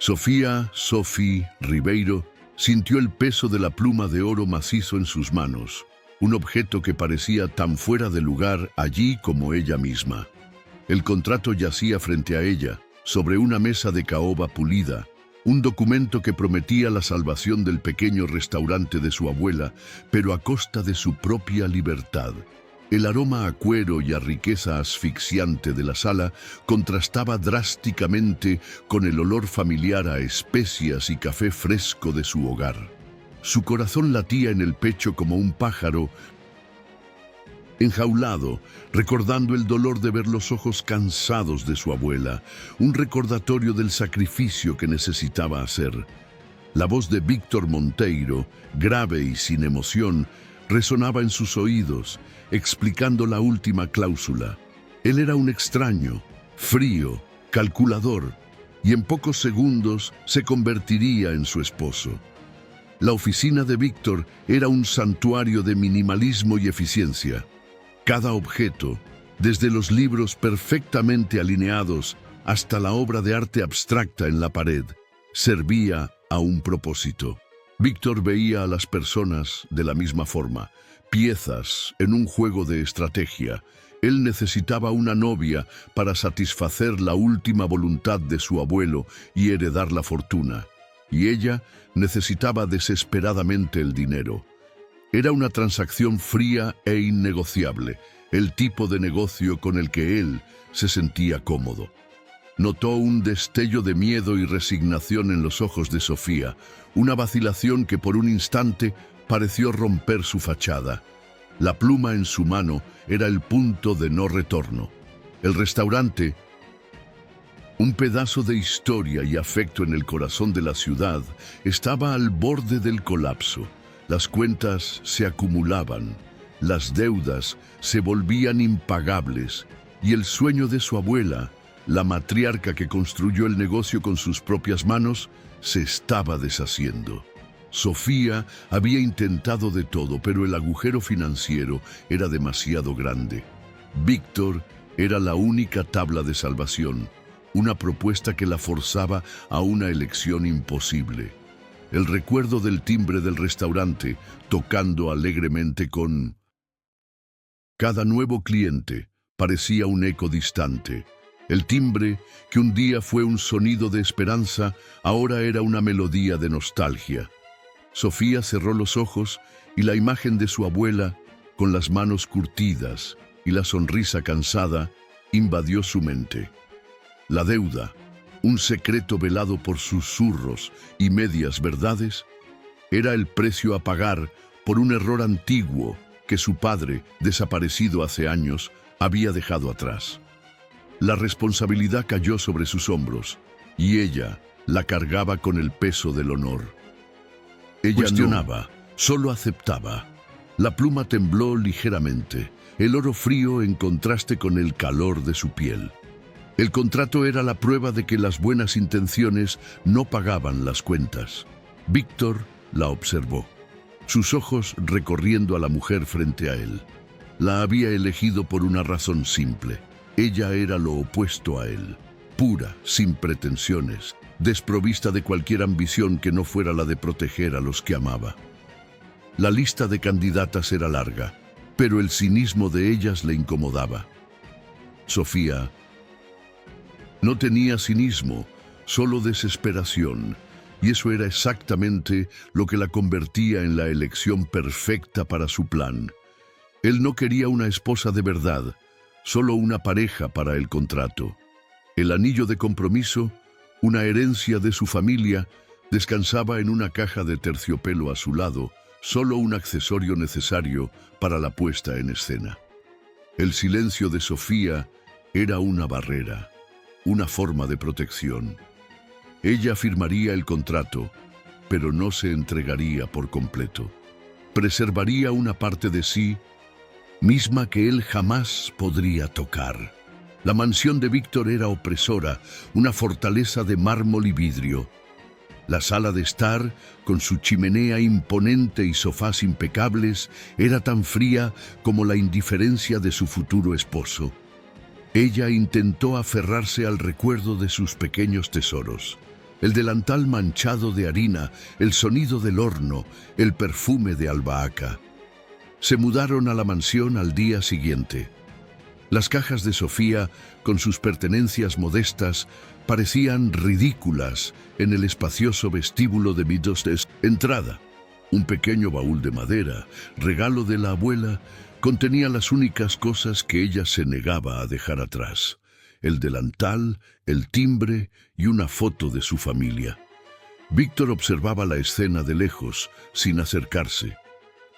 Sophie Ribeiro sintió el peso de la pluma de oro macizo en sus manos, un objeto que parecía tan fuera de lugar allí como ella misma. El contrato yacía frente a ella, sobre una mesa de caoba pulida, un documento que prometía la salvación del pequeño restaurante de su abuela, pero a costa de su propia libertad. El aroma a cuero y a riqueza asfixiante de la sala contrastaba drásticamente con el olor familiar a especias y café fresco de su hogar. Su corazón latía en el pecho como un pájaro enjaulado, recordando el dolor de ver los ojos cansados de su abuela, un recordatorio del sacrificio que necesitaba hacer. La voz de Víctor Monteiro, grave y sin emoción, resonaba en sus oídos, explicando la última cláusula. Él era un extraño, frío, calculador, y en pocos segundos se convertiría en su esposo. La oficina de Víctor era un santuario de minimalismo y eficiencia. Cada objeto, desde los libros perfectamente alineados hasta la obra de arte abstracta en la pared, servía a un propósito. Víctor veía a las personas de la misma forma, piezas en un juego de estrategia. Él necesitaba una novia para satisfacer la última voluntad de su abuelo y heredar la fortuna, y ella necesitaba desesperadamente el dinero. Era una transacción fría e innegociable, el tipo de negocio con el que él se sentía cómodo. Notó un destello de miedo y resignación en los ojos de Sofía, una vacilación que por un instante pareció romper su fachada. La pluma en su mano era el punto de no retorno. El restaurante, un pedazo de historia y afecto en el corazón de la ciudad, estaba al borde del colapso. Las cuentas se acumulaban, las deudas se volvían impagables y el sueño de su abuela, la matriarca que construyó el negocio con sus propias manos, se estaba deshaciendo. Sofía había intentado de todo, pero el agujero financiero era demasiado grande. Víctor era la única tabla de salvación, una propuesta que la forzaba a una elección imposible. El recuerdo del timbre del restaurante, tocando alegremente con cada nuevo cliente, parecía un eco distante. El timbre, que un día fue un sonido de esperanza, ahora era una melodía de nostalgia. Sofía cerró los ojos y la imagen de su abuela, con las manos curtidas y la sonrisa cansada, invadió su mente. La deuda, un secreto velado por susurros y medias verdades, era el precio a pagar por un error antiguo que su padre, desaparecido hace años, había dejado atrás. La responsabilidad cayó sobre sus hombros y ella la cargaba con el peso del honor. Ella cuestionaba, solo aceptaba. La pluma tembló ligeramente, el oro frío en contraste con el calor de su piel. El contrato era la prueba de que las buenas intenciones no pagaban las cuentas. Víctor la observó, sus ojos recorriendo a la mujer frente a él. La había elegido por una razón simple. Ella era lo opuesto a él, pura, sin pretensiones, desprovista de cualquier ambición que no fuera la de proteger a los que amaba. La lista de candidatas era larga, pero el cinismo de ellas le incomodaba. Sofía no tenía cinismo, solo desesperación, y eso era exactamente lo que la convertía en la elección perfecta para su plan. Él no quería una esposa de verdad, solo una pareja para el contrato. El anillo de compromiso, una herencia de su familia, descansaba en una caja de terciopelo a su lado, solo un accesorio necesario para la puesta en escena. El silencio de Sofía era una barrera, una forma de protección. Ella firmaría el contrato, pero no se entregaría por completo. Preservaría una parte de sí misma que él jamás podría tocar. La mansión de Víctor era opresora, una fortaleza de mármol y vidrio. La sala de estar, con su chimenea imponente y sofás impecables, era tan fría como la indiferencia de su futuro esposo. Ella intentó aferrarse al recuerdo de sus pequeños tesoros. El delantal manchado de harina, el sonido del horno, el perfume de albahaca. Se mudaron a la mansión al día siguiente. Las cajas de Sofía, con sus pertenencias modestas, parecían ridículas en el espacioso vestíbulo de Middlesbrough. Entrada. Un pequeño baúl de madera, regalo de la abuela, contenía las únicas cosas que ella se negaba a dejar atrás: el delantal, el timbre y una foto de su familia. Víctor observaba la escena de lejos, sin acercarse.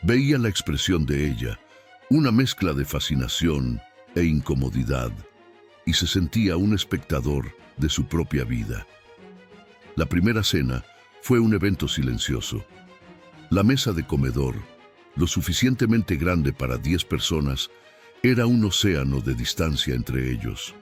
Veía la expresión de ella, una mezcla de fascinación e incomodidad, y se sentía un espectador de su propia vida. La primera cena fue un evento silencioso. La mesa de comedor, lo suficientemente grande para 10 personas, era un océano de distancia entre ellos.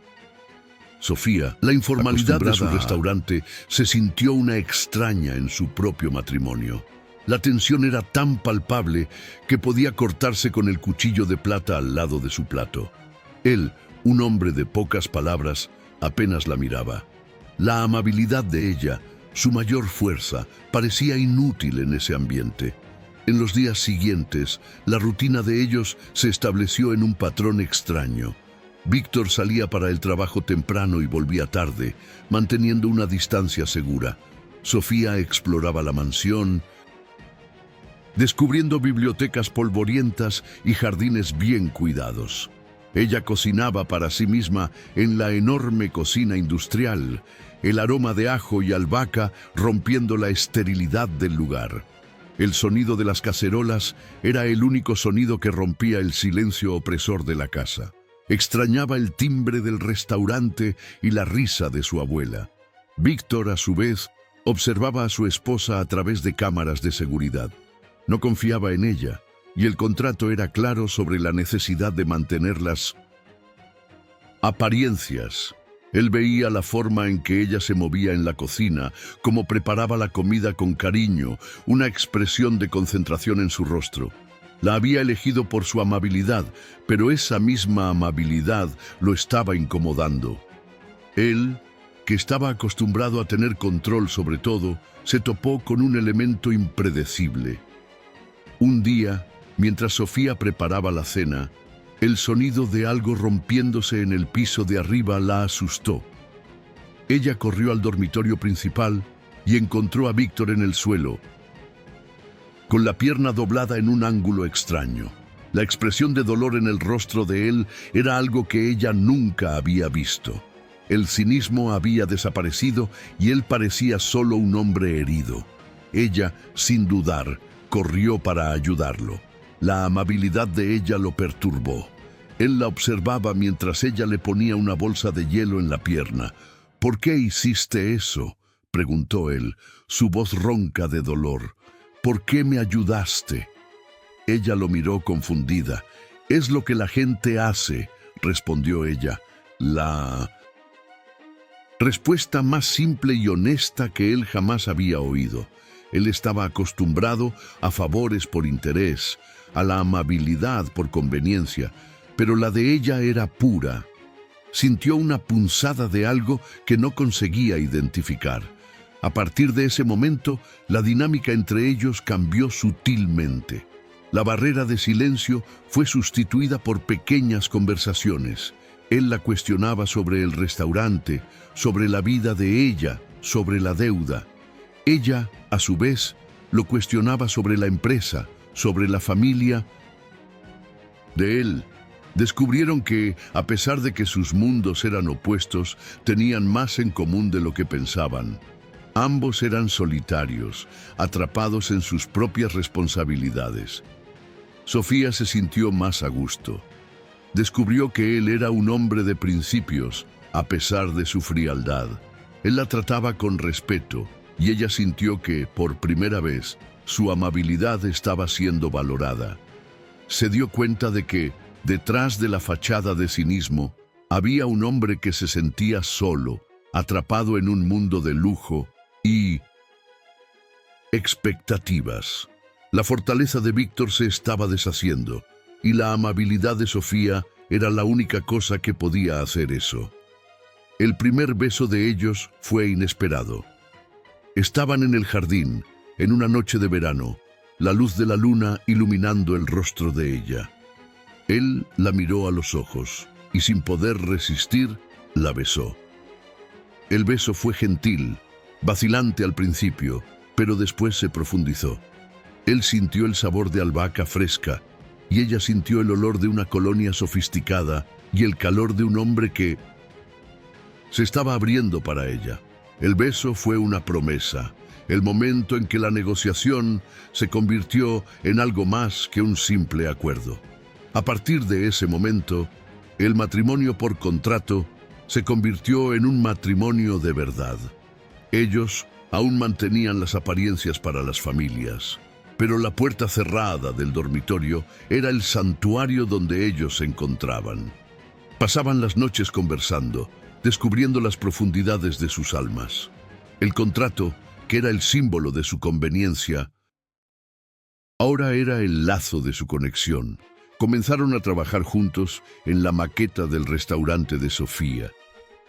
Sofía, la informalidad de su restaurante, se sintió una extraña en su propio matrimonio. La tensión era tan palpable que podía cortarse con el cuchillo de plata al lado de su plato. Él, un hombre de pocas palabras, apenas la miraba. La amabilidad de ella, su mayor fuerza, parecía inútil en ese ambiente. En los días siguientes, la rutina de ellos se estableció en un patrón extraño. Víctor salía para el trabajo temprano y volvía tarde, manteniendo una distancia segura. Sofía exploraba la mansión, descubriendo bibliotecas polvorientas y jardines bien cuidados. Ella cocinaba para sí misma en la enorme cocina industrial, el aroma de ajo y albahaca rompiendo la esterilidad del lugar. El sonido de las cacerolas era el único sonido que rompía el silencio opresor de la casa. Extrañaba el timbre del restaurante y la risa de su abuela. Víctor, a su vez, observaba a su esposa a través de cámaras de seguridad. No confiaba en ella, y el contrato era claro sobre la necesidad de mantener las apariencias. Él veía la forma en que ella se movía en la cocina, cómo preparaba la comida con cariño, una expresión de concentración en su rostro. La había elegido por su amabilidad, pero esa misma amabilidad lo estaba incomodando. Él, que estaba acostumbrado a tener control sobre todo, se topó con un elemento impredecible. Un día, mientras Sofía preparaba la cena, el sonido de algo rompiéndose en el piso de arriba la asustó. Ella corrió al dormitorio principal y encontró a Víctor en el suelo, con la pierna doblada en un ángulo extraño. La expresión de dolor en el rostro de él era algo que ella nunca había visto. El cinismo había desaparecido y él parecía solo un hombre herido. Ella, sin dudar, corrió para ayudarlo. La amabilidad de ella lo perturbó. Él la observaba mientras ella le ponía una bolsa de hielo en la pierna. «¿Por qué hiciste eso?», preguntó él, su voz ronca de dolor. «¿Por qué me ayudaste?». Ella lo miró confundida. «Es lo que la gente hace», respondió ella. La respuesta más simple y honesta que él jamás había oído. Él estaba acostumbrado a favores por interés, a la amabilidad por conveniencia, pero la de ella era pura. Sintió una punzada de algo que no conseguía identificar. A partir de ese momento, la dinámica entre ellos cambió sutilmente. La barrera de silencio fue sustituida por pequeñas conversaciones. Él la cuestionaba sobre el restaurante, sobre la vida de ella, sobre la deuda. Ella, a su vez, lo cuestionaba sobre la empresa, sobre la familia de él. Descubrieron que, a pesar de que sus mundos eran opuestos, tenían más en común de lo que pensaban. Ambos eran solitarios, atrapados en sus propias responsabilidades. Sofía se sintió más a gusto. Descubrió que él era un hombre de principios, a pesar de su frialdad. Él la trataba con respeto, y ella sintió que, por primera vez, su amabilidad estaba siendo valorada. Se dio cuenta de que, detrás de la fachada de cinismo, había un hombre que se sentía solo, atrapado en un mundo de lujo y expectativas. La fortaleza de Víctor se estaba deshaciendo, y la amabilidad de Sofía era la única cosa que podía hacer eso. El primer beso de ellos fue inesperado. Estaban en el jardín, en una noche de verano, la luz de la luna iluminando el rostro de ella. Él la miró a los ojos y sin poder resistir, la besó. El beso fue gentil, vacilante al principio, pero después se profundizó. Él sintió el sabor de albahaca fresca y ella sintió el olor de una colonia sofisticada y el calor de un hombre que se estaba abriendo para ella. El beso fue una promesa, el momento en que la negociación se convirtió en algo más que un simple acuerdo. A partir de ese momento, el matrimonio por contrato se convirtió en un matrimonio de verdad. Ellos aún mantenían las apariencias para las familias, pero la puerta cerrada del dormitorio era el santuario donde ellos se encontraban. Pasaban las noches conversando, descubriendo las profundidades de sus almas. El contrato, que era el símbolo de su conveniencia, ahora era el lazo de su conexión. Comenzaron a trabajar juntos en la maqueta del restaurante de Sofía.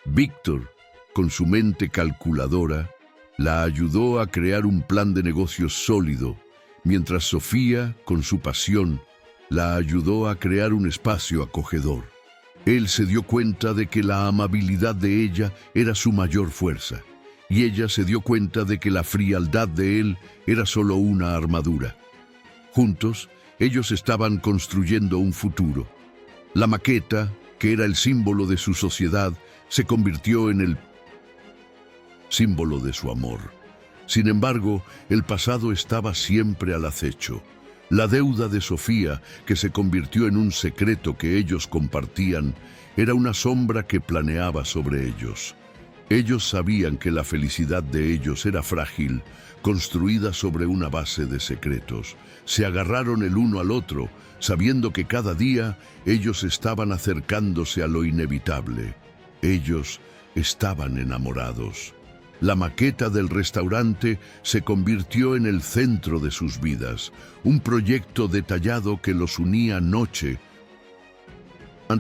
Víctor, con su mente calculadora, la ayudó a crear un plan de negocios sólido, mientras Sofía, con su pasión, la ayudó a crear un espacio acogedor. Él se dio cuenta de que la amabilidad de ella era su mayor fuerza, y ella se dio cuenta de que la frialdad de él era solo una armadura. Juntos, ellos estaban construyendo un futuro. La maqueta, que era el símbolo de su sociedad, se convirtió en el símbolo de su amor. Sin embargo, el pasado estaba siempre al acecho. La deuda de Sofía, que se convirtió en un secreto que ellos compartían, era una sombra que planeaba sobre ellos. Ellos sabían que la felicidad de ellos era frágil, construida sobre una base de secretos. Se agarraron el uno al otro, sabiendo que cada día ellos estaban acercándose a lo inevitable. Ellos estaban enamorados. La maqueta del restaurante se convirtió en el centro de sus vidas, un proyecto detallado que los unía noche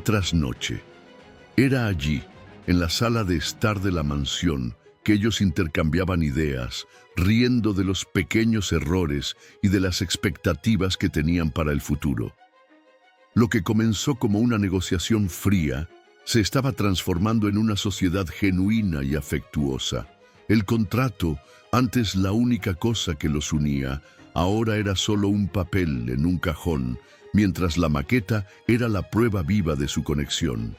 tras noche. Era allí, en la sala de estar de la mansión, que ellos intercambiaban ideas, riendo de los pequeños errores y de las expectativas que tenían para el futuro. Lo que comenzó como una negociación fría, se estaba transformando en una sociedad genuina y afectuosa. El contrato, antes la única cosa que los unía, ahora era solo un papel en un cajón, mientras la maqueta era la prueba viva de su conexión.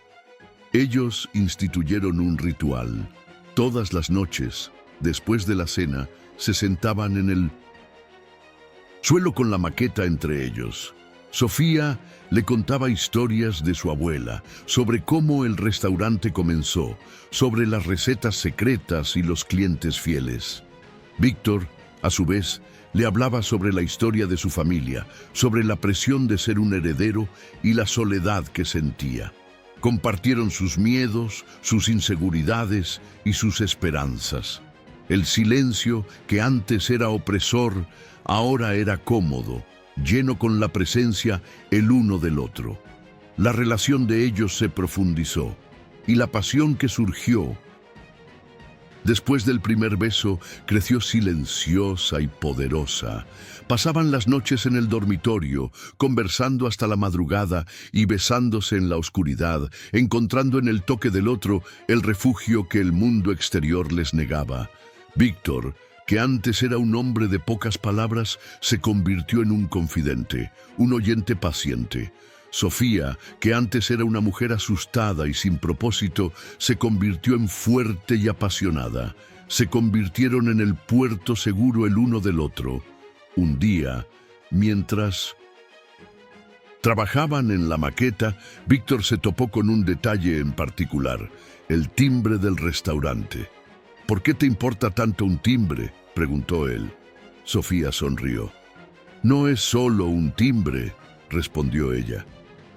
Ellos instituyeron un ritual. Todas las noches, después de la cena, se sentaban en el suelo con la maqueta entre ellos. Sofía le contaba historias de su abuela, sobre cómo el restaurante comenzó, sobre las recetas secretas y los clientes fieles. Víctor, a su vez, le hablaba sobre la historia de su familia, sobre la presión de ser un heredero y la soledad que sentía. Compartieron sus miedos, sus inseguridades y sus esperanzas. El silencio, que antes era opresor, ahora era cómodo, lleno con la presencia el uno del otro. La relación de ellos se profundizó, y la pasión que surgió después del primer beso creció silenciosa y poderosa. Pasaban las noches en el dormitorio, conversando hasta la madrugada y besándose en la oscuridad, encontrando en el toque del otro el refugio que el mundo exterior les negaba. Víctor, que antes era un hombre de pocas palabras, se convirtió en un confidente, un oyente paciente. Sofía, que antes era una mujer asustada y sin propósito, se convirtió en fuerte y apasionada. Se convirtieron en el puerto seguro el uno del otro. Un día, mientras trabajaban en la maqueta, Víctor se topó con un detalle en particular: el timbre del restaurante. «¿Por qué te importa tanto un timbre?», preguntó él. Sofía sonrió. «No es solo un timbre», respondió ella.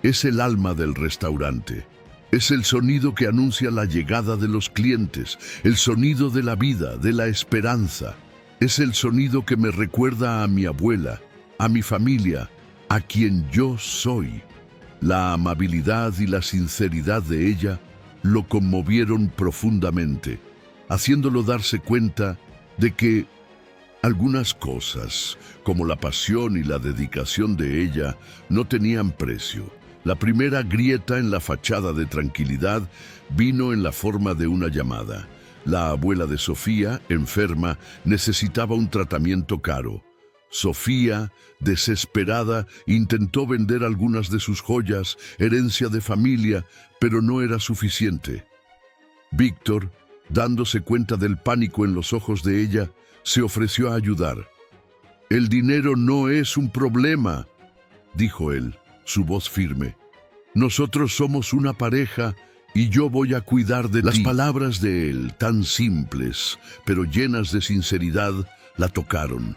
«Es el alma del restaurante. Es el sonido que anuncia la llegada de los clientes, el sonido de la vida, de la esperanza. Es el sonido que me recuerda a mi abuela, a mi familia, a quien yo soy». La amabilidad y la sinceridad de ella lo conmovieron profundamente, haciéndolo darse cuenta de que algunas cosas, como la pasión y la dedicación de ella, no tenían precio. La primera grieta en la fachada de tranquilidad vino en la forma de una llamada. La abuela de Sofía, enferma, necesitaba un tratamiento caro. Sofía, desesperada, intentó vender algunas de sus joyas, herencia de familia, pero no era suficiente. Víctor, dándose cuenta del pánico en los ojos de ella, se ofreció a ayudar. «El dinero no es un problema», dijo él, su voz firme. «Nosotros somos una pareja y yo voy a cuidar de ti». Las palabras de él, tan simples, pero llenas de sinceridad, la tocaron.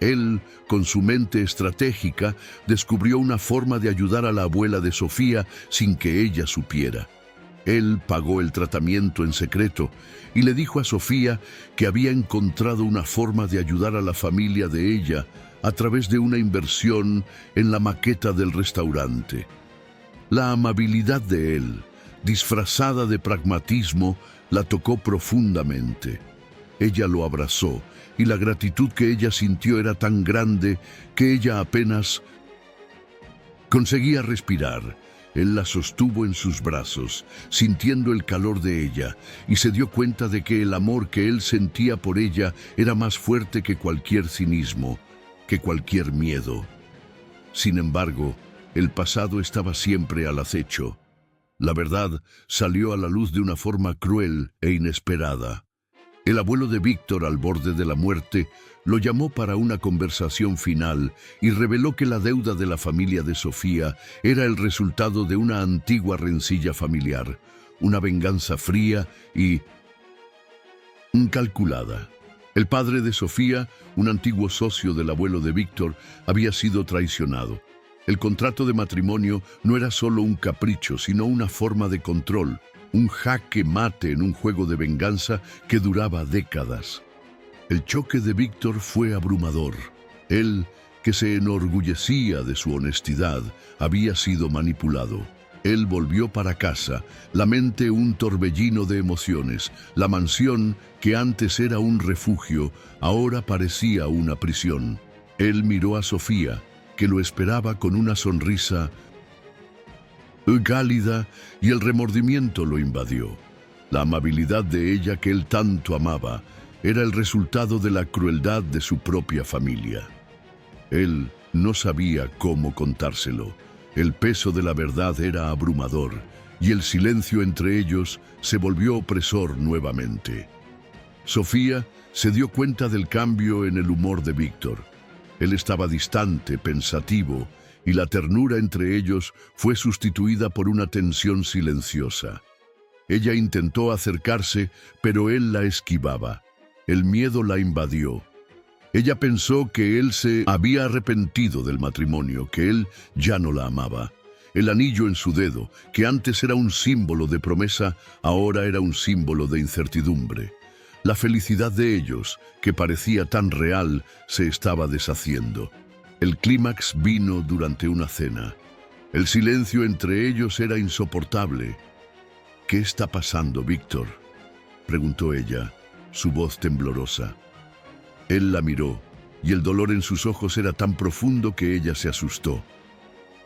Él, con su mente estratégica, descubrió una forma de ayudar a la abuela de Sofía sin que ella supiera. Él pagó el tratamiento en secreto y le dijo a Sofía que había encontrado una forma de ayudar a la familia de ella a través de una inversión en la maqueta del restaurante. La amabilidad de él, disfrazada de pragmatismo, la tocó profundamente. Ella lo abrazó y la gratitud que ella sintió era tan grande que ella apenas conseguía respirar. Él la sostuvo en sus brazos, sintiendo el calor de ella, y se dio cuenta de que el amor que él sentía por ella era más fuerte que cualquier cinismo, que cualquier miedo. Sin embargo, el pasado estaba siempre al acecho. La verdad salió a la luz de una forma cruel e inesperada. El abuelo de Víctor, al borde de la muerte, lo llamó para una conversación final y reveló que la deuda de la familia de Sofía era el resultado de una antigua rencilla familiar, una venganza fría y incalculada. El padre de Sofía, un antiguo socio del abuelo de Víctor, había sido traicionado. El contrato de matrimonio no era solo un capricho, sino una forma de control, un jaque mate en un juego de venganza que duraba décadas. El choque de Víctor fue abrumador. Él, que se enorgullecía de su honestidad, había sido manipulado. Él volvió para casa, la mente un torbellino de emociones. La mansión, que antes era un refugio, ahora parecía una prisión. Él miró a Sofía, que lo esperaba con una sonrisa cálida, y el remordimiento lo invadió. La amabilidad de ella que él tanto amaba era el resultado de la crueldad de su propia familia. Él no sabía cómo contárselo. El peso de la verdad era abrumador, y el silencio entre ellos se volvió opresor nuevamente. Sofía se dio cuenta del cambio en el humor de Víctor. Él estaba distante, pensativo, y la ternura entre ellos fue sustituida por una tensión silenciosa. Ella intentó acercarse, pero él la esquivaba. El miedo la invadió. Ella pensó que él se había arrepentido del matrimonio, que él ya no la amaba. El anillo en su dedo, que antes era un símbolo de promesa, ahora era un símbolo de incertidumbre. La felicidad de ellos, que parecía tan real, se estaba deshaciendo. El clímax vino durante una cena. El silencio entre ellos era insoportable. «¿Qué está pasando, Víctor?», preguntó ella, su voz temblorosa. Él la miró, y el dolor en sus ojos era tan profundo que ella se asustó.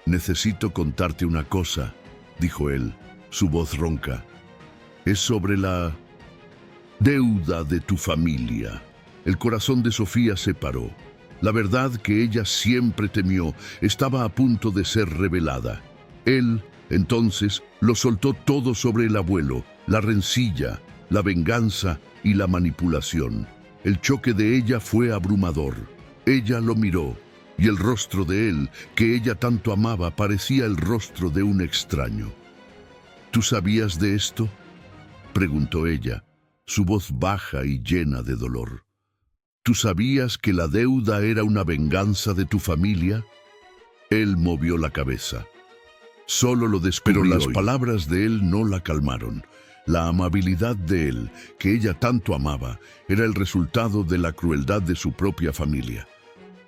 «Necesito contarte una cosa», dijo él, su voz ronca. «Es sobre la deuda de tu familia». El corazón de Sofía se paró. La verdad que ella siempre temió estaba a punto de ser revelada. Él, entonces, lo soltó todo sobre el abuelo, la rencilla, la venganza y la manipulación. El choque de ella fue abrumador. Ella lo miró, y el rostro de él, que ella tanto amaba, parecía el rostro de un extraño. «¿Tú sabías de esto?», preguntó ella, su voz baja y llena de dolor. «¿Tú sabías que la deuda era una venganza de tu familia?». Él movió la cabeza. Solo lo descubrió. Pero las palabras de él no la calmaron. La amabilidad de él, que ella tanto amaba, era el resultado de la crueldad de su propia familia.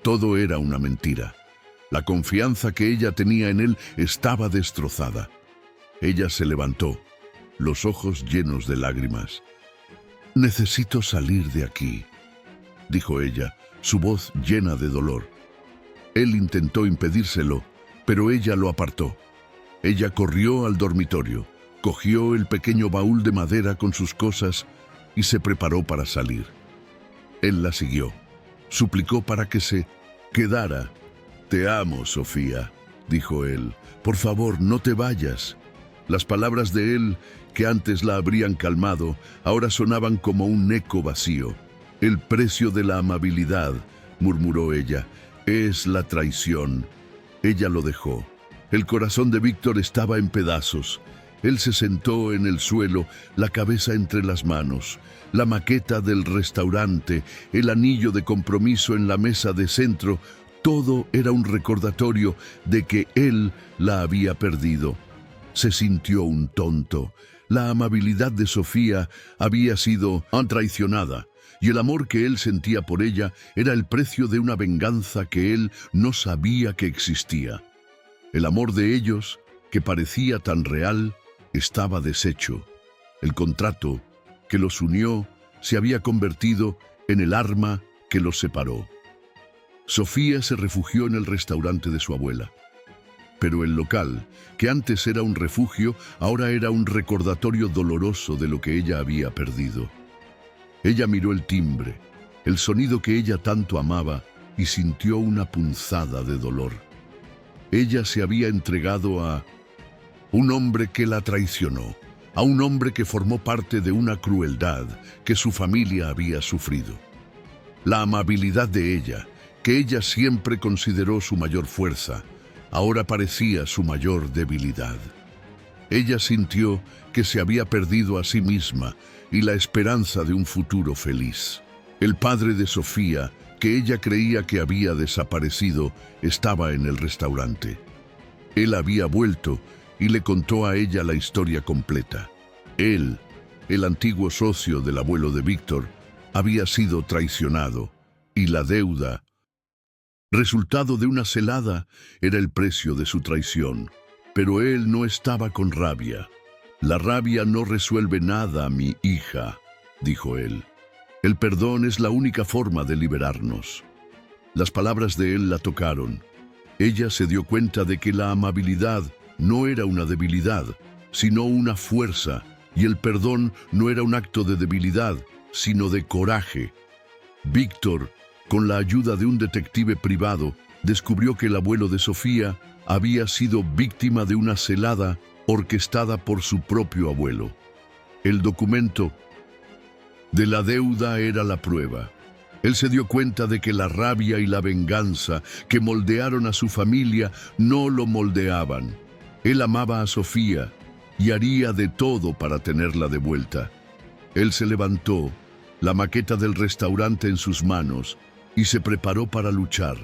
Todo era una mentira. La confianza que ella tenía en él estaba destrozada. Ella se levantó, los ojos llenos de lágrimas. «Necesito salir de aquí», dijo ella, su voz llena de dolor. Él intentó impedírselo, pero ella lo apartó. Ella corrió al dormitorio, cogió el pequeño baúl de madera con sus cosas y se preparó para salir. Él la siguió. Suplicó para que se quedara. «Te amo, Sofía», dijo él. «Por favor, no te vayas». Las palabras de él, que antes la habrían calmado, ahora sonaban como un eco vacío. «El precio de la amabilidad», murmuró ella, «es la traición». Ella lo dejó. El corazón de Víctor estaba en pedazos. Él se sentó en el suelo, la cabeza entre las manos. La maqueta del restaurante, el anillo de compromiso en la mesa de centro, todo era un recordatorio de que él la había perdido. Se sintió un tonto. La amabilidad de Sofía había sido traicionada, y el amor que él sentía por ella era el precio de una venganza que él no sabía que existía. El amor de ellos, que parecía tan real, estaba deshecho. El contrato que los unió se había convertido en el arma que los separó. Sofía se refugió en el restaurante de su abuela. Pero el local, que antes era un refugio, ahora era un recordatorio doloroso de lo que ella había perdido. Ella miró el timbre, el sonido que ella tanto amaba, y sintió una punzada de dolor. Ella se había entregado a un hombre que la traicionó, a un hombre que formó parte de una crueldad que su familia había sufrido. La amabilidad de ella, que ella siempre consideró su mayor fuerza, ahora parecía su mayor debilidad. Ella sintió que se había perdido a sí misma y la esperanza de un futuro feliz. El padre de Sofía, que ella creía que había desaparecido, estaba en el restaurante. Él había vuelto y le contó a ella la historia completa. Él, el antiguo socio del abuelo de Víctor, había sido traicionado, y la deuda, resultado de una celada, era el precio de su traición. Pero él no estaba con rabia. «La rabia no resuelve nada, mi hija», dijo él. «El perdón es la única forma de liberarnos». Las palabras de él la tocaron. Ella se dio cuenta de que la amabilidad no era una debilidad, sino una fuerza, y el perdón no era un acto de debilidad, sino de coraje. Víctor, con la ayuda de un detective privado, descubrió que el abuelo de Sofía había sido víctima de una celada orquestada por su propio abuelo. El documento de la deuda era la prueba. Él se dio cuenta de que la rabia y la venganza que moldearon a su familia no lo moldeaban. Él amaba a Sofía y haría de todo para tenerla de vuelta. Él se levantó, la maqueta del restaurante en sus manos, y se preparó para luchar.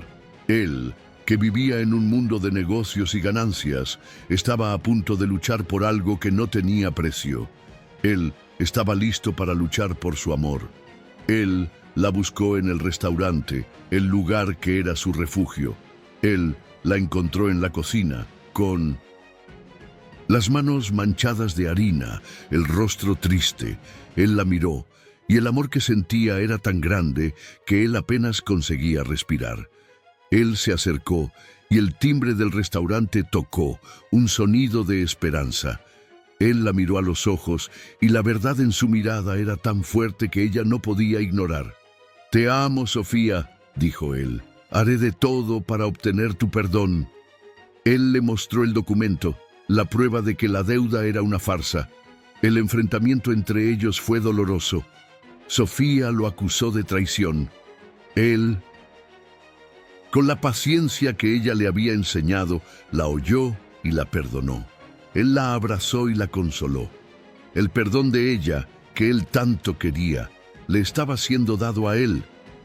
Él, que vivía en un mundo de negocios y ganancias, estaba a punto de luchar por algo que no tenía precio. Él estaba listo para luchar por su amor. Él la buscó en el restaurante, el lugar que era su refugio. Él la encontró en la cocina, con las manos manchadas de harina, el rostro triste. Él la miró, y el amor que sentía era tan grande que él apenas conseguía respirar. Él se acercó, y el timbre del restaurante tocó, un sonido de esperanza. Él la miró a los ojos, y la verdad en su mirada era tan fuerte que ella no podía ignorar. «Te amo, Sofía», dijo él. «Haré de todo para obtener tu perdón». Él le mostró el documento, la prueba de que la deuda era una farsa. El enfrentamiento entre ellos fue doloroso. Sofía lo acusó de traición. Él, con la paciencia que ella le había enseñado, la oyó y la perdonó. Él la abrazó y la consoló. El perdón de ella, que él tanto quería, le estaba siendo dado a él,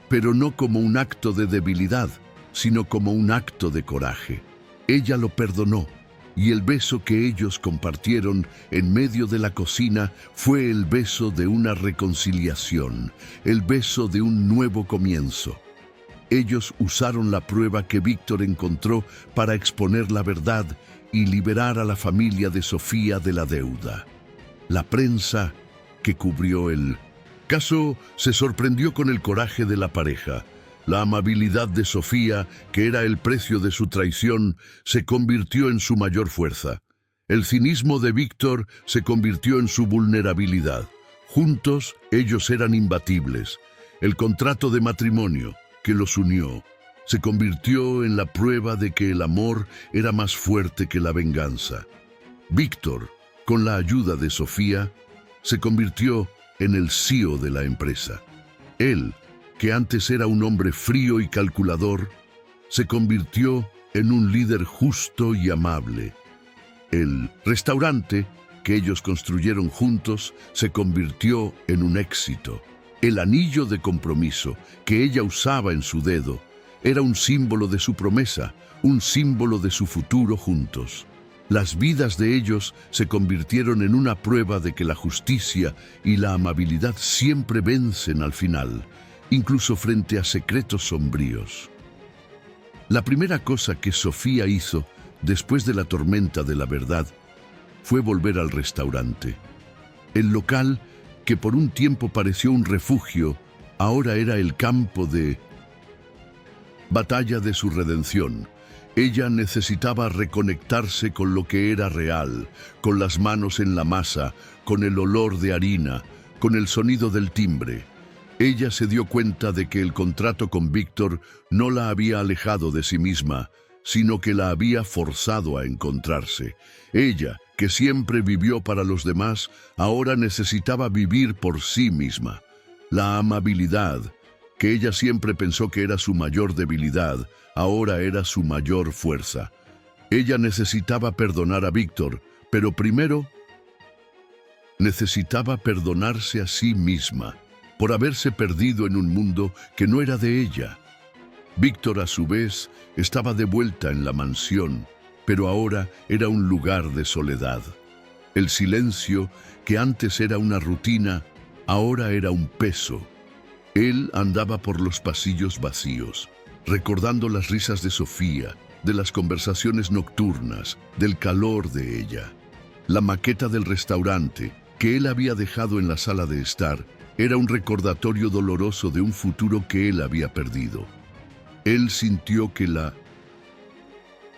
pero no como un acto de debilidad, sino como un acto de coraje. Ella lo perdonó, y el beso que ellos compartieron en medio de la cocina fue el beso de una reconciliación, el beso de un nuevo comienzo. Ellos usaron la prueba que Víctor encontró para exponer la verdad y liberar a la familia de Sofía de la deuda. La prensa que cubrió el Caso se sorprendió con el coraje de la pareja. La amabilidad de Sofía, que era el precio de su traición, se convirtió en su mayor fuerza. El cinismo de Víctor se convirtió en su vulnerabilidad. Juntos, ellos eran imbatibles. El contrato de matrimonio que los unió se convirtió en la prueba de que el amor era más fuerte que la venganza. Víctor, con la ayuda de Sofía, se convirtió en el CEO de la empresa. Él, que antes era un hombre frío y calculador, se convirtió en un líder justo y amable. El restaurante que ellos construyeron juntos se convirtió en un éxito. El anillo de compromiso que ella usaba en su dedo era un símbolo de su promesa, un símbolo de su futuro juntos. Las vidas de ellos se convirtieron en una prueba de que la justicia y la amabilidad siempre vencen al final, incluso frente a secretos sombríos. La primera cosa que Sofía hizo después de la tormenta de la verdad fue volver al restaurante. El local, que por un tiempo pareció un refugio, ahora era el campo de batalla de su redención. Ella necesitaba reconectarse con lo que era real, con las manos en la masa, con el olor de harina, con el sonido del timbre. Ella se dio cuenta de que el contrato con Víctor no la había alejado de sí misma, sino que la había forzado a encontrarse. Ella, que siempre vivió para los demás, ahora necesitaba vivir por sí misma. La amabilidad, que ella siempre pensó que era su mayor debilidad, ahora era su mayor fuerza. Ella necesitaba perdonar a Víctor, pero primero necesitaba perdonarse a sí misma por haberse perdido en un mundo que no era de ella. Víctor, a su vez, estaba de vuelta en la mansión, pero ahora era un lugar de soledad. El silencio, que antes era una rutina, ahora era un peso. Él andaba por los pasillos vacíos, recordando las risas de Sofía, de las conversaciones nocturnas, del calor de ella. La maqueta del restaurante, que él había dejado en la sala de estar, era un recordatorio doloroso de un futuro que él había perdido. Él sintió que la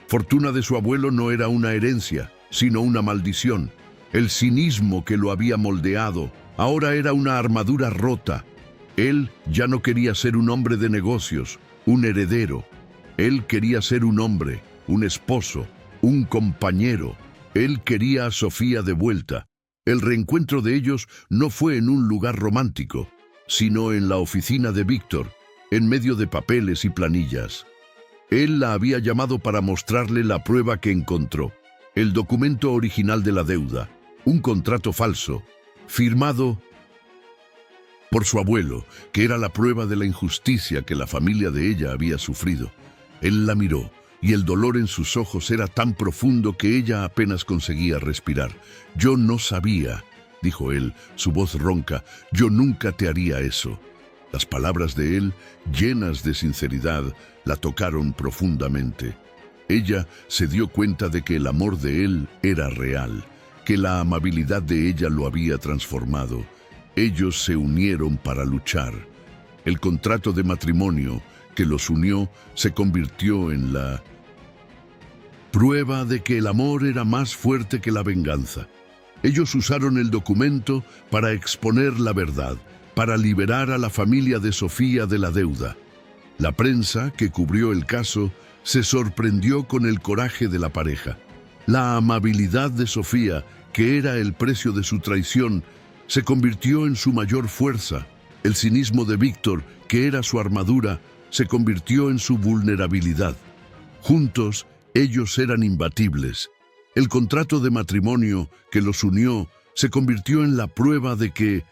fortuna de su abuelo no era una herencia, sino una maldición. El cinismo que lo había moldeado ahora era una armadura rota. Él ya no quería ser un hombre de negocios, un heredero. Él quería ser un hombre, un esposo, un compañero. Él quería a Sofía de vuelta. El reencuentro de ellos no fue en un lugar romántico, sino en la oficina de Víctor, en medio de papeles y planillas. Él la había llamado para mostrarle la prueba que encontró, el documento original de la deuda, un contrato falso, firmado por su abuelo, que era la prueba de la injusticia que la familia de ella había sufrido. Él la miró, y el dolor en sus ojos era tan profundo que ella apenas conseguía respirar. «Yo no sabía», dijo él, su voz ronca, «yo nunca te haría eso». Las palabras de él, llenas de sinceridad, la tocaron profundamente. Ella se dio cuenta de que el amor de él era real, que la amabilidad de ella lo había transformado. Ellos se unieron para luchar. El contrato de matrimonio que los unió se convirtió en la prueba de que el amor era más fuerte que la venganza. Ellos usaron el documento para exponer la verdad, para liberar a la familia de Sofía de la deuda. La prensa, que cubrió el caso, se sorprendió con el coraje de la pareja. La amabilidad de Sofía, que era el precio de su traición, se convirtió en su mayor fuerza. El cinismo de Víctor, que era su armadura, se convirtió en su vulnerabilidad. Juntos, ellos eran imbatibles. El contrato de matrimonio que los unió se convirtió en la prueba de que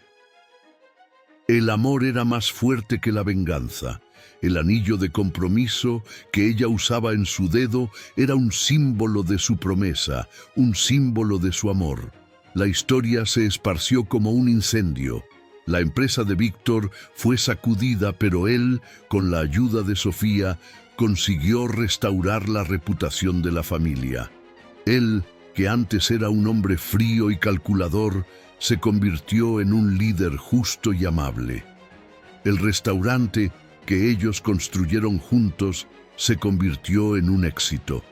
el amor era más fuerte que la venganza. El anillo de compromiso que ella usaba en su dedo era un símbolo de su promesa, un símbolo de su amor. La historia se esparció como un incendio. La empresa de Víctor fue sacudida, pero él, con la ayuda de Sofía, consiguió restaurar la reputación de la familia. Él, que antes era un hombre frío y calculador, se convirtió en un líder justo y amable. El restaurante que ellos construyeron juntos se convirtió en un éxito.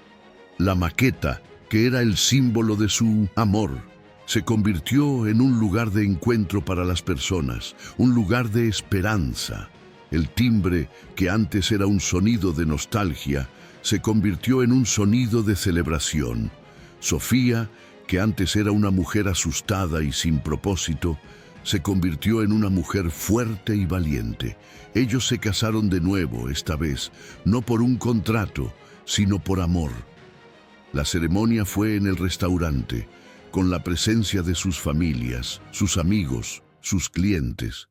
La maqueta, que era el símbolo de su amor, se convirtió en un lugar de encuentro para las personas, un lugar de esperanza. El timbre, que antes era un sonido de nostalgia, se convirtió en un sonido de celebración. Sofía, que antes era una mujer asustada y sin propósito, se convirtió en una mujer fuerte y valiente. Ellos se casaron de nuevo, esta vez, no por un contrato, sino por amor. La ceremonia fue en el restaurante, con la presencia de sus familias, sus amigos, sus clientes.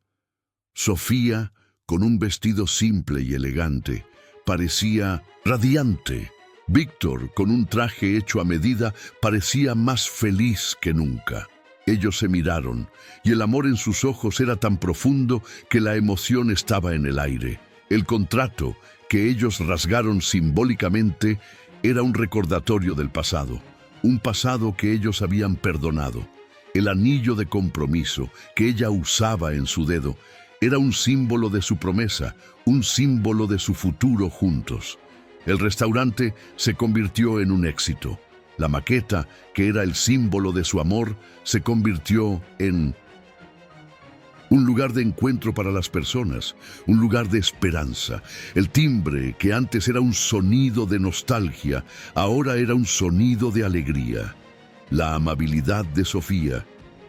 Sofía, con un vestido simple y elegante, parecía radiante. Víctor, con un traje hecho a medida, parecía más feliz que nunca. Ellos se miraron, y el amor en sus ojos era tan profundo que la emoción estaba en el aire. El contrato, que ellos rasgaron simbólicamente, era un recordatorio del pasado, un pasado que ellos habían perdonado. El anillo de compromiso que ella usaba en su dedo era un símbolo de su promesa, un símbolo de su futuro juntos. El restaurante se convirtió en un éxito. La maqueta, que era el símbolo de su amor, se convirtió en un lugar de encuentro para las personas, un lugar de esperanza. El timbre, que antes era un sonido de nostalgia, ahora era un sonido de alegría. La amabilidad de Sofía,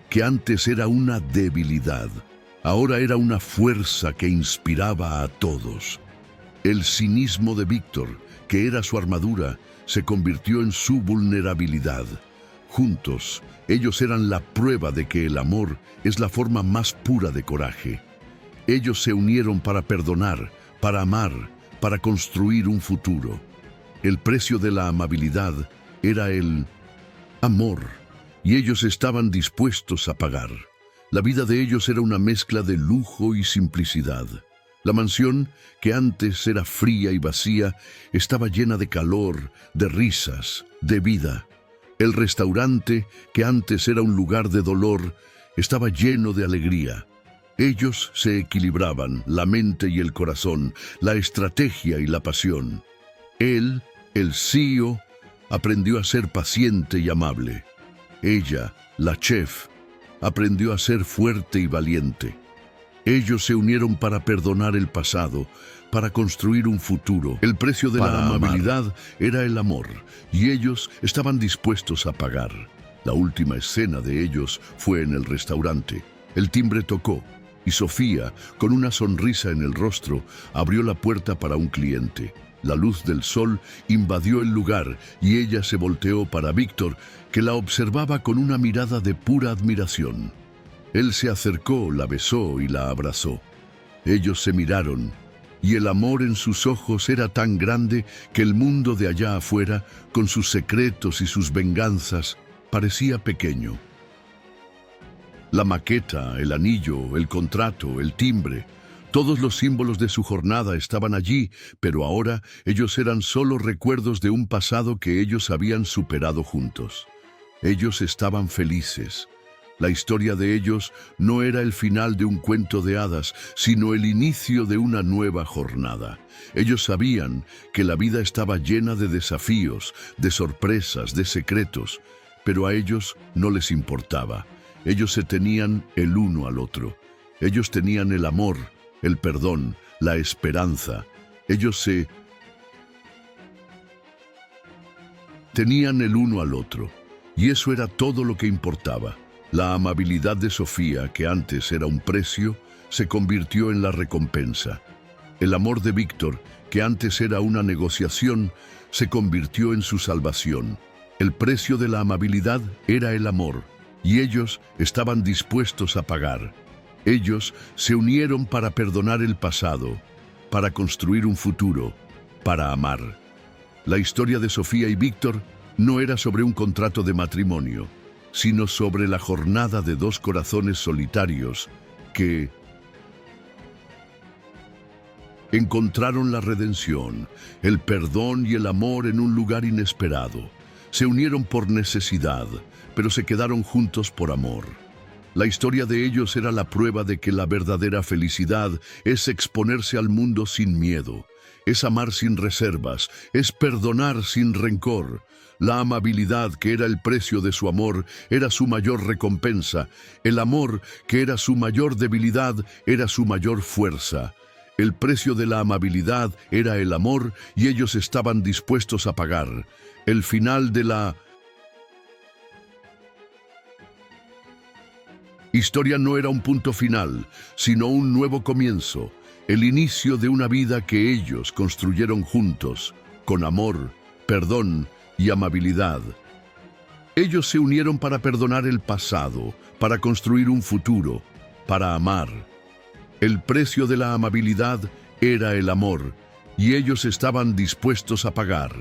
que antes era una debilidad, ahora era una fuerza que inspiraba a todos. El cinismo de Víctor, que era su armadura, se convirtió en su vulnerabilidad. Juntos, ellos eran la prueba de que el amor es la forma más pura de coraje. Ellos se unieron para perdonar, para amar, para construir un futuro. El precio de la amabilidad era el amor, y ellos estaban dispuestos a pagar. La vida de ellos era una mezcla de lujo y simplicidad. La mansión, que antes era fría y vacía, estaba llena de calor, de risas, de vida. El restaurante, que antes era un lugar de dolor, estaba lleno de alegría. Ellos se equilibraban, la mente y el corazón, la estrategia y la pasión. Él, el CEO, aprendió a ser paciente y amable. Ella, la chef, aprendió a ser fuerte y valiente. Ellos se unieron para perdonar el pasado, para construir un futuro. El precio de la amabilidad era el amor, y ellos estaban dispuestos a pagar. La última escena de ellos fue en el restaurante. El timbre tocó, y Sofía, con una sonrisa en el rostro, abrió la puerta para un cliente. La luz del sol invadió el lugar, y ella se volteó para Víctor, que la observaba con una mirada de pura admiración. Él se acercó, la besó y la abrazó. Ellos se miraron, y el amor en sus ojos era tan grande que el mundo de allá afuera, con sus secretos y sus venganzas, parecía pequeño. La maqueta, el anillo, el contrato, el timbre, todos los símbolos de su jornada estaban allí, pero ahora ellos eran solo recuerdos de un pasado que ellos habían superado juntos. Ellos estaban felices. La historia de ellos no era el final de un cuento de hadas, sino el inicio de una nueva jornada. Ellos sabían que la vida estaba llena de desafíos, de sorpresas, de secretos, pero a ellos no les importaba. Ellos se tenían el uno al otro. Ellos tenían el amor, el perdón, la esperanza. Ellos se tenían el uno al otro, y eso era todo lo que importaba. La amabilidad de Sofía, que antes era un precio, se convirtió en la recompensa. El amor de Víctor, que antes era una negociación, se convirtió en su salvación. El precio de la amabilidad era el amor, y ellos estaban dispuestos a pagar. Ellos se unieron para perdonar el pasado, para construir un futuro, para amar. La historia de Sofía y Víctor no era sobre un contrato de matrimonio, sino sobre la jornada de dos corazones solitarios que encontraron la redención, el perdón y el amor en un lugar inesperado. Se unieron por necesidad, pero se quedaron juntos por amor. La historia de ellos era la prueba de que la verdadera felicidad es exponerse al mundo sin miedo, es amar sin reservas, es perdonar sin rencor. La amabilidad, que era el precio de su amor, era su mayor recompensa. El amor, que era su mayor debilidad, era su mayor fuerza. El precio de la amabilidad era el amor y ellos estaban dispuestos a pagar. El final de la historia no era un punto final, sino un nuevo comienzo, el inicio de una vida que ellos construyeron juntos, con amor, perdón y amabilidad. Ellos se unieron para perdonar el pasado, para construir un futuro, para amar. El precio de la amabilidad era el amor, y ellos estaban dispuestos a pagar.